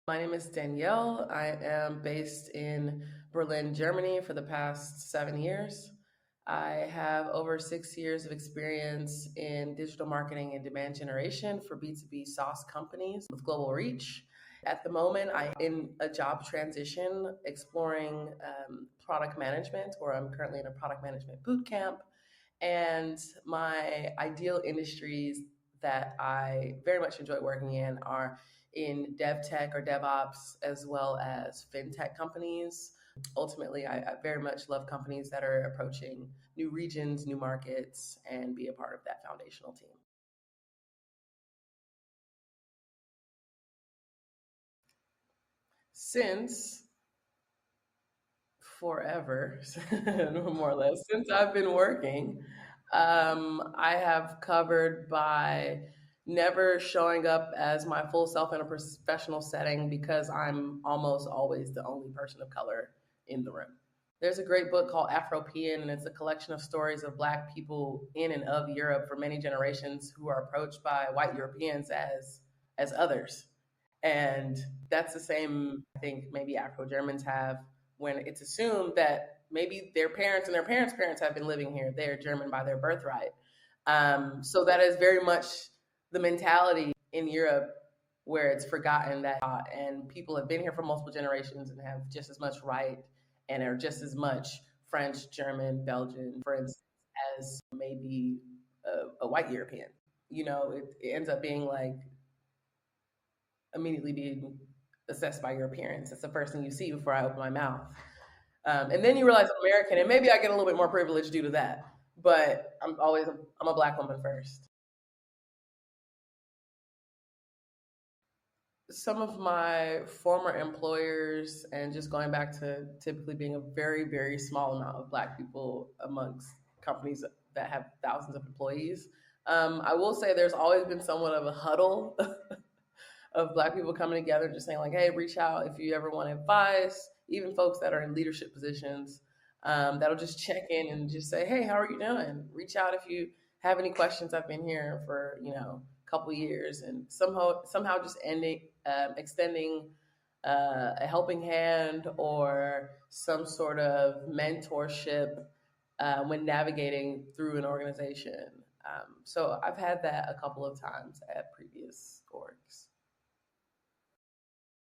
My name is Danielle. I am based in Berlin, Germany for the past 7 years. I have over 6 years of experience in digital marketing and demand generation for B2B SaaS companies with global reach. At the moment, I'm in a job transition exploring product management, or I'm currently in a product management boot camp. And my ideal industries that I very much enjoy working in are in dev tech or DevOps, as well as fintech companies. Ultimately, I very much love companies that are approaching new regions, new markets, and be a part of that foundational team. Since forever, more or less, since I've been working, I have covered by never showing up as my full self in a professional setting because I'm almost always the only person of color in the room. There's a great book called Afropean, and it's a collection of stories of Black people in and of Europe for many generations who are approached by white Europeans as others. And that's the same, I think, maybe Afro Germans have when it's assumed that maybe their parents and their parents' parents have been living here. They're German by their birthright. So that is very much the mentality in Europe where it's forgotten that, and people have been here for multiple generations and have just as much right and are just as much French, German, Belgian, for instance, as maybe a white European. It ends up being like immediately being assessed by your appearance. It's the first thing you see before I open my mouth. And then you realize I'm American, and maybe I get a little bit more privilege due to that. But I'm a Black woman first. Some of my former employers, and just going back to typically being a very, very small amount of Black people amongst companies that have thousands of employees, I will say there's always been somewhat of a huddle of Black people coming together, just saying like, "Hey, reach out if you ever want advice." Even folks that are in leadership positions, that'll just check in and just say, "Hey, how are you doing?" Reach out if you have any questions. I've been here for a couple years, and somehow just extending a helping hand or some sort of mentorship when navigating through an organization. So I've had that a couple of times at previous orgs.